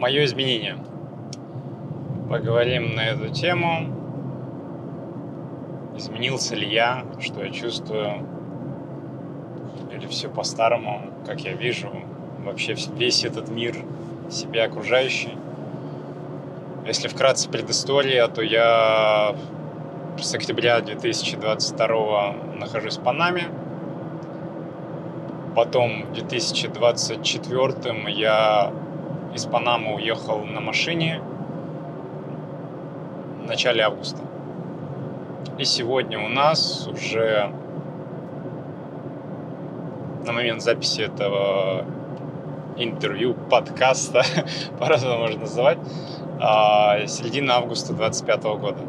Мое изменение. Поговорим на эту тему. Изменился ли я, что я чувствую, или все по-старому, как я вижу вообще весь этот мир, себя окружающий. Если вкратце предыстория, то я с октября 2022 нахожусь в Панаме. Потом в 2024 я из Панамы уехал на машине в начале августа. И сегодня у нас уже на момент записи этого интервью, подкаста, по-разному можно называть, середина августа 2025 года.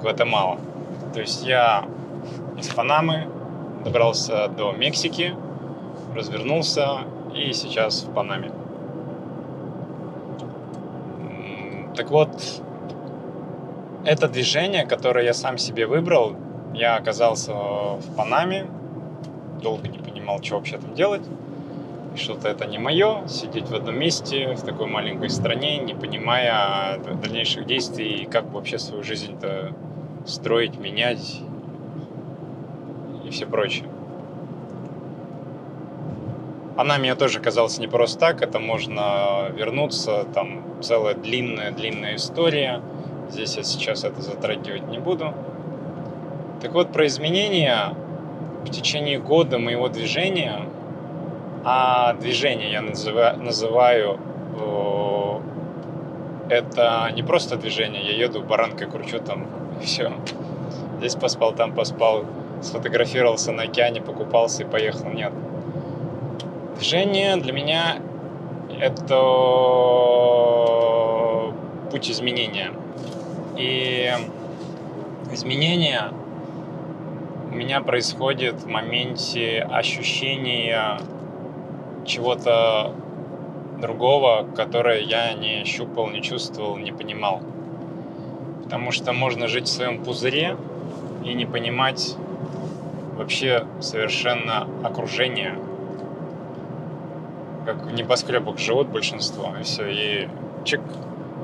Гватемала. То есть я из Панамы добрался до Мексики, развернулся и сейчас в Панаме. Так вот, это движение, которое я сам себе выбрал, я оказался в Панаме, долго не понимал, что вообще там делать. Что-то это не мое, сидеть в одном месте, в такой маленькой стране, не понимая дальнейших действий и как вообще свою жизнь-то строить, менять и все прочее. Панаме я тоже оказался не просто так, это можно вернуться, там целая длинная история. Здесь я сейчас это затрагивать не буду. Так вот, про изменения в течение года моего движения, а движение я называю это не просто движение, я еду, баранкой кручу там, и все. Здесь поспал, там поспал, сфотографировался на океане, покупался и поехал. Нет. Движение для меня это путь изменения. И изменение у меня происходит в моменте ощущения чего-то другого, которое я не щупал, не чувствовал, не понимал. Потому что можно жить в своем пузыре и не понимать вообще совершенно окружение. Как в небоскребах живут большинство, и все, и чик,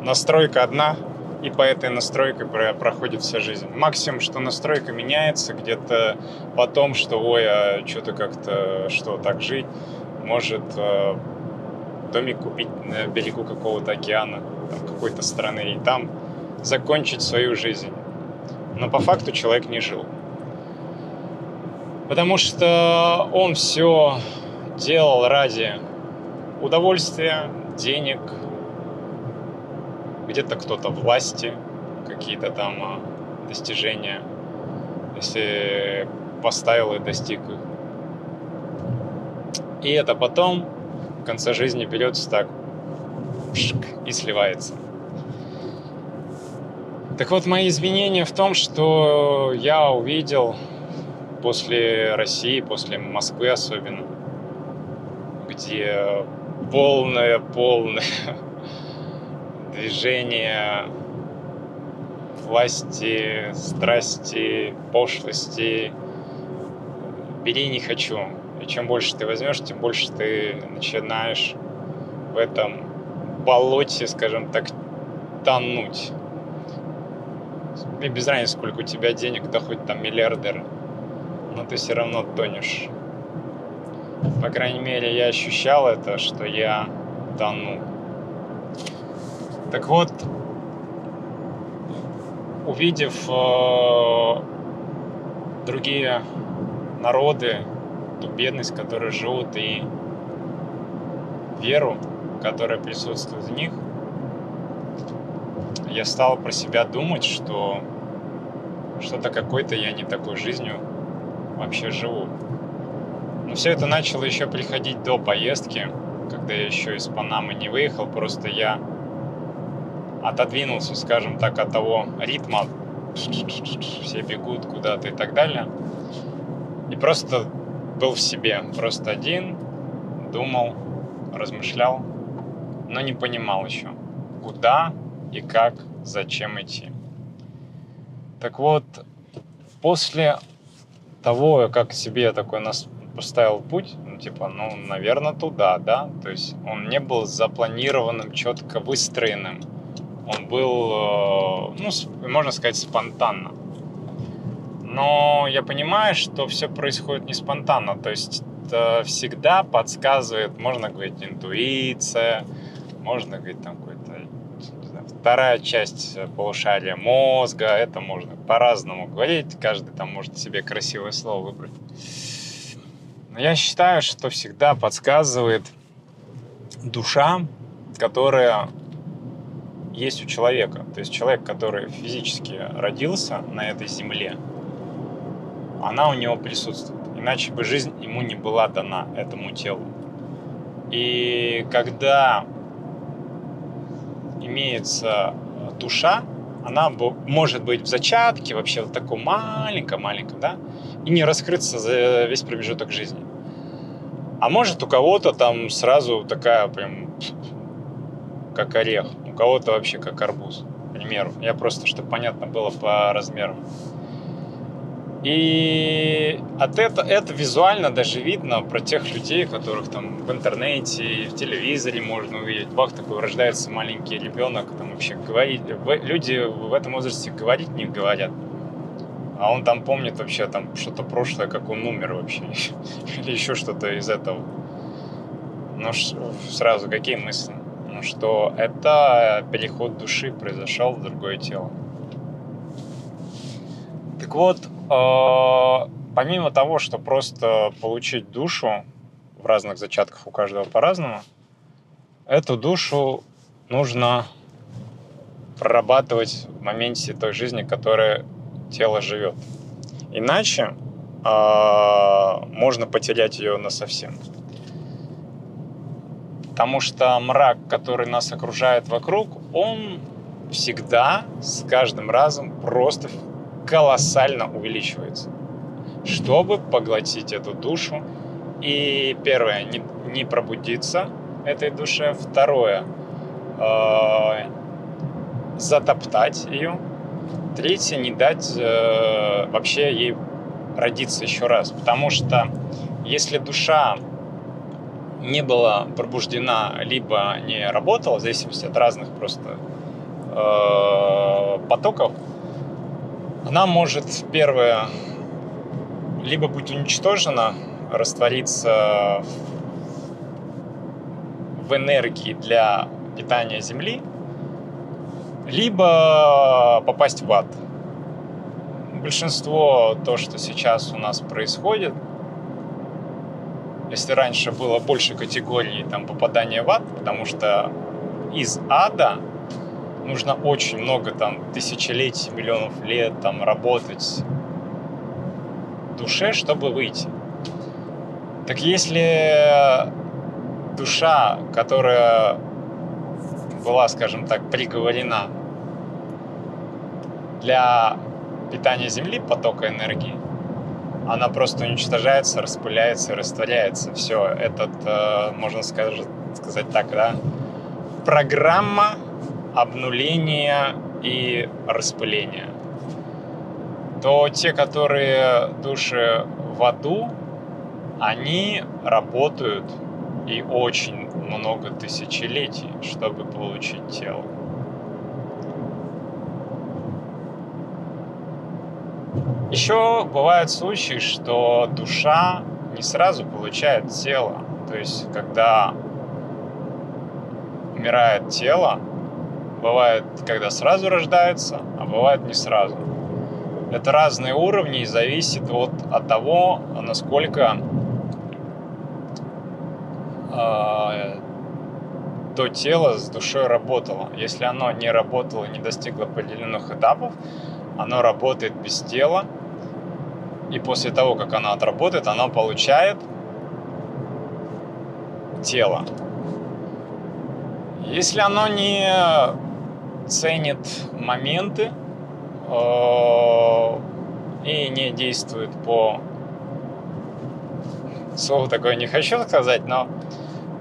настройка одна, и по этой настройке проходит вся жизнь. Максимум, что настройка меняется где-то потом, что ой, а что-то как-то, что так жить, может домик купить на берегу какого-то океана, там, какой-то страны, и там закончить свою жизнь. Но по факту человек не жил. Потому что он все делал ради удовольствия, денег, где-то кто-то власти, какие-то там достижения, если поставил и достиг их. И это потом в конце жизни берется так и сливается. Так вот, мои изменения в том, что я увидел после России, после Москвы особенно, где полное движение власти, страсти, пошлости. Бери, не хочу. И чем больше ты возьмешь, тем больше ты начинаешь в этом болоте, скажем так, тонуть. И без разницы, сколько у тебя денег, да хоть там миллиардер, но ты все равно тонешь. По крайней мере, я ощущал это, что я тону. Так вот, увидев другие народы, ту бедность, в которой живут, и веру, которая присутствует в них, я стал про себя думать, что что-то какой-то я не такой жизнью вообще живу. Но все это начало еще приходить до поездки, когда я еще из Панамы не выехал, просто я отодвинулся, скажем так, от того ритма, все бегут куда-то и так далее, и просто был в себе, просто один, думал, размышлял, но не понимал еще, куда и как, зачем идти. Так вот, после того, как себе такой поставил путь, ну, типа, ну, наверное, туда, да. То есть он не был запланированным, четко выстроенным. Он был, ну, можно сказать, спонтанно. Но я понимаю, что все происходит не спонтанно. То есть это всегда подсказывает, можно говорить, интуиция, можно говорить, там какой-то, не знаю, вторая часть полушария мозга. Это можно по-разному говорить. Каждый там может себе красивое слово выбрать. Но я считаю, что всегда подсказывает душа, которая есть у человека. То есть человек, который физически родился на этой земле, она у него присутствует. Иначе бы жизнь ему не была дана, этому телу. И когда имеется душа, она может быть в зачатке, вообще в таком маленьком, да, и не раскрыться за весь промежуток жизни. А может у кого-то там сразу такая прям как орех, у кого-то вообще как арбуз, к примеру. Я просто, чтобы понятно было по размерам. И это визуально даже видно про тех людей, которых там в интернете и в телевизоре можно увидеть. Бах, такой рождается маленький ребенок, там вообще говорит. Люди в этом возрасте говорить не говорят. А он там помнит вообще там что-то прошлое, как он умер вообще. Или еще что-то из этого. Ну, сразу какие мысли? Ну, что это переход души произошел в другое тело. Так вот, помимо того, что просто получить душу в разных зачатках у каждого по-разному, эту душу нужно прорабатывать в моменте той жизни, которой тело живет. Иначе можно потерять ее насовсем. Потому что мрак, который нас окружает вокруг, он всегда с каждым разом просто колоссально увеличивается, чтобы поглотить эту душу. И первое, не пробудиться этой душе. Второе, затоптать ее. Третье, не дать вообще ей родиться еще раз. Потому что если душа не была пробуждена, либо не работала, в зависимости от разных просто потоков, она может, первое, либо быть уничтожена, раствориться в энергии для питания Земли, либо попасть в ад. Большинство то, что сейчас у нас происходит, если раньше было больше категорий там, попадания в ад, потому что из ада нужно очень много там тысячелетий, миллионов лет там работать душе, чтобы выйти. Так если душа, которая была, скажем так, приговорена для питания Земли, потока энергии, она просто уничтожается, распыляется, растворяется. Все, можно сказать так, да, программа обнуления и распыления. То те, которые души в аду, они работают и очень много тысячелетий, чтобы получить тело. Еще бывают случаи, что душа не сразу получает тело. То есть, когда умирает тело, бывает, когда сразу рождается, а бывает не сразу. Это разные уровни и зависит от того, насколько то тело с душой работало. Если оно не работало, не достигло определенных этапов, оно работает без тела. И после того, как оно отработает, оно получает тело. Если оно не ценит моменты и не действует по... Слово такое не хочу сказать, но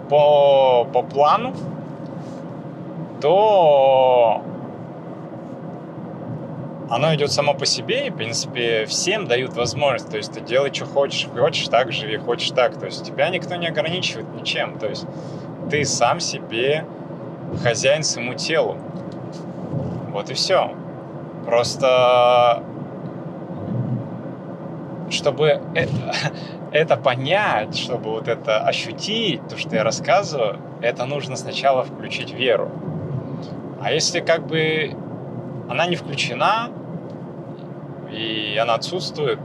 по плану, то оно идет само по себе, и, в принципе, всем дают возможность. То есть ты делай, что хочешь. Хочешь так живи, хочешь так. То есть тебя никто не ограничивает ничем. То есть ты сам себе хозяин своему телу. Вот и все. Просто чтобы это понять, чтобы вот это ощутить, то, что я рассказываю, это нужно сначала включить веру. А если как бы она не включена, и она отсутствует,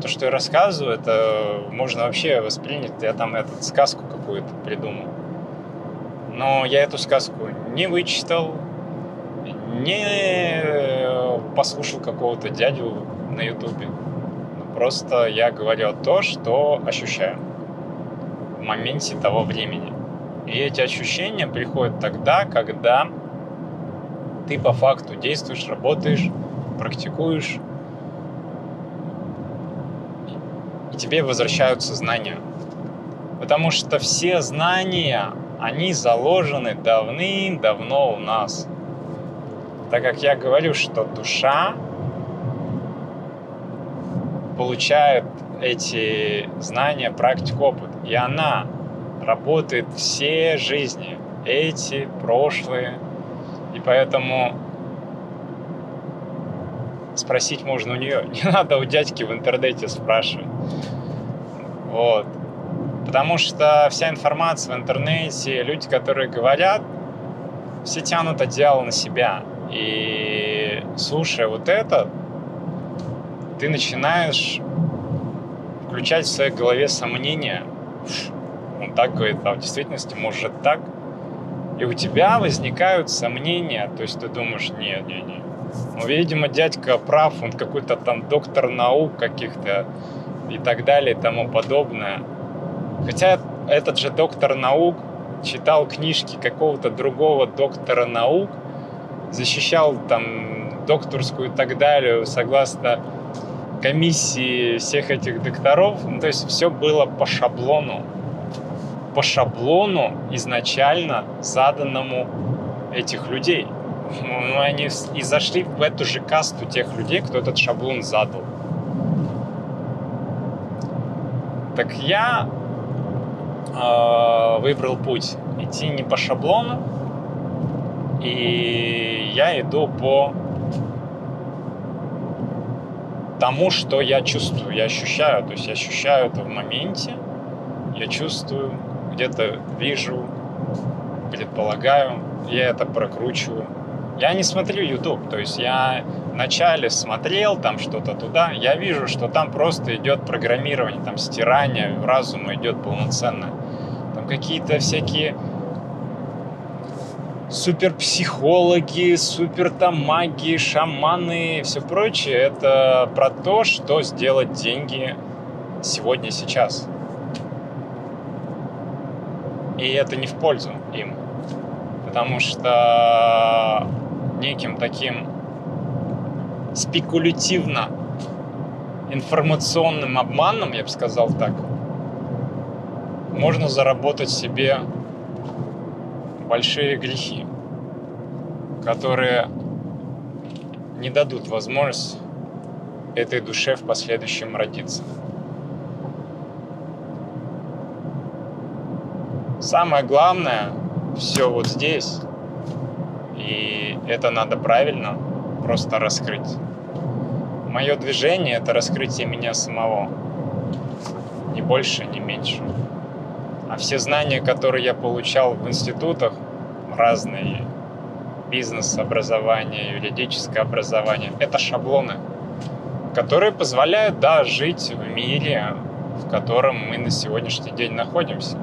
то, что я рассказываю, это можно вообще воспринять, я там сказку какую-то придумал. Но я эту сказку не вычитал, не послушал какого-то дядю на ютубе. Просто я говорю то, что ощущаю в моменте того времени. И эти ощущения приходят тогда, когда ты по факту действуешь, работаешь, практикуешь, и тебе возвращаются знания. Потому что все знания, они заложены давным-давно у нас. Так как я говорю, что душа получает эти знания, практику, опыт. И она работает все жизни, эти, прошлые. И поэтому спросить можно у нее. Не надо у дядьки в интернете спрашивать. Вот. Потому что вся информация в интернете, люди, которые говорят, все тянут одеяло на себя. И слушая вот это, ты начинаешь включать в своей голове сомнения. Он так говорит, а в действительности может так. И у тебя возникают сомнения. То есть ты думаешь, нет. Ну, видимо, дядька прав, он какой-то там доктор наук каких-то и так далее и тому подобное. Хотя этот же доктор наук читал книжки какого-то другого доктора наук, защищал там докторскую и так далее, согласно комиссии всех этих докторов. Ну, то есть все было по шаблону. По шаблону изначально заданному этих людей. Ну, они и зашли в эту же касту тех людей, кто этот шаблон задал. Так я выбрал путь идти не по шаблону, и я иду по тому, что я чувствую, я ощущаю. То есть я ощущаю это в моменте, я чувствую, где-то вижу, предполагаю, я это прокручиваю. Я не смотрю YouTube, то есть я вначале смотрел там что-то туда, я вижу, что там просто идет программирование, там стирание разума идет полноценное. Там какие-то всякие суперпсихологи, супер там маги, шаманы и все прочее. Это про то, что сделать деньги сегодня, сейчас. И это не в пользу им. Потому что неким таким спекулятивно-информационным обманом, я бы сказал так, можно заработать себе большие грехи, которые не дадут возможность этой душе в последующем родиться. Самое главное все вот здесь, и это надо правильно просто раскрыть. Мое движение — это раскрытие меня самого, ни больше, ни меньше. А все знания, которые я получал в институтах, разные, бизнес-образование, юридическое образование, это шаблоны, которые позволяют, да, жить в мире, в котором мы на сегодняшний день находимся.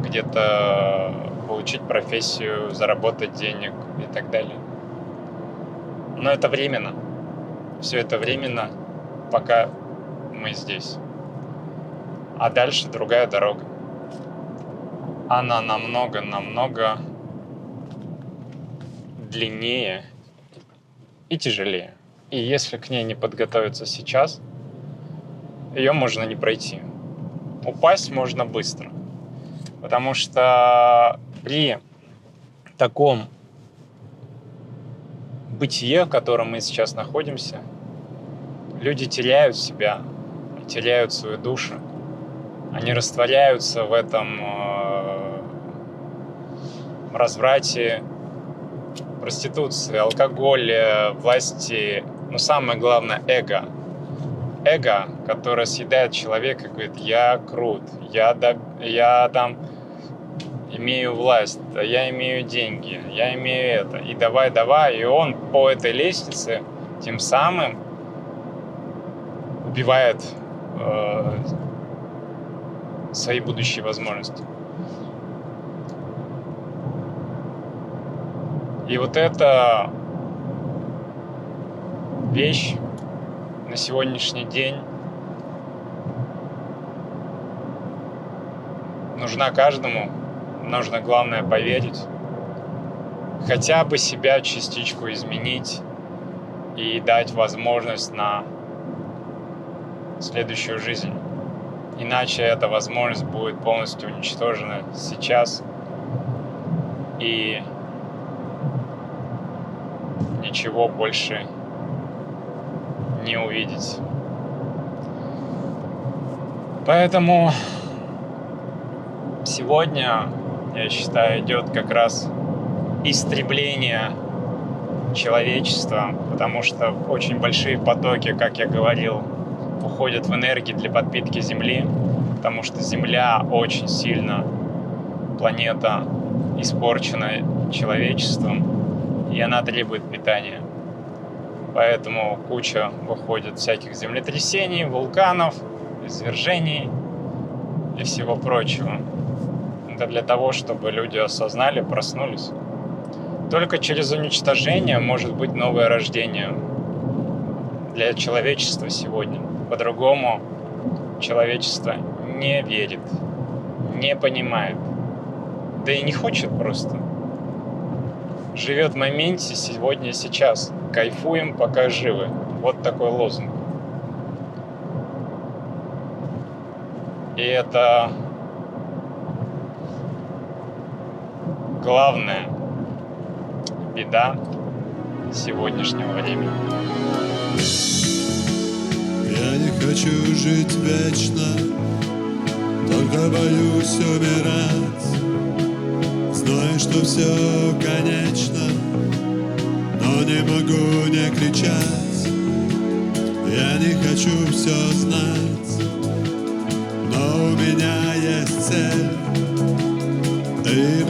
Где-то получить профессию, заработать денег и так далее. Но это временно. Все это временно, пока мы здесь. А дальше другая дорога. Она намного длиннее и тяжелее. И если к ней не подготовиться сейчас, ее можно не пройти. Упасть можно быстро. Потому что при таком бытие, в котором мы сейчас находимся, люди теряют себя, теряют свою душу. Они растворяются в этом разврате, проституции, алкоголе, власти, но самое главное — эго. Эго, которое съедает человека и говорит: я крут, я там имею власть, я имею деньги, я имею это, и давай, и он по этой лестнице тем самым убивает свои будущие возможности. И вот эта вещь на сегодняшний день нужна каждому. Нужно, главное, поверить, хотя бы себя частичку изменить и дать возможность на следующую жизнь. Иначе эта возможность будет полностью уничтожена сейчас, и ничего больше не увидеть. Поэтому сегодня, я считаю, идет как раз истребление человечества, потому что очень большие потоки, как я говорил, уходят в энергии для подпитки Земли, потому что Земля очень сильно, планета испорчена человечеством, и она требует питания. Поэтому куча выходит всяких землетрясений, вулканов, извержений и всего прочего. Это для того, чтобы люди осознали, проснулись. Только через уничтожение может быть новое рождение для человечества сегодня. По-другому человечество не верит, не понимает, да и не хочет просто. Живет в моменте сегодня, сейчас. Кайфуем, пока живы. Вот такой лозунг. И это главная беда сегодняшнего времени. Я не хочу жить вечно, только боюсь умирать. Знаю, что все конечно, но не могу не кричать. Я не хочу все знать, но у меня есть цель. И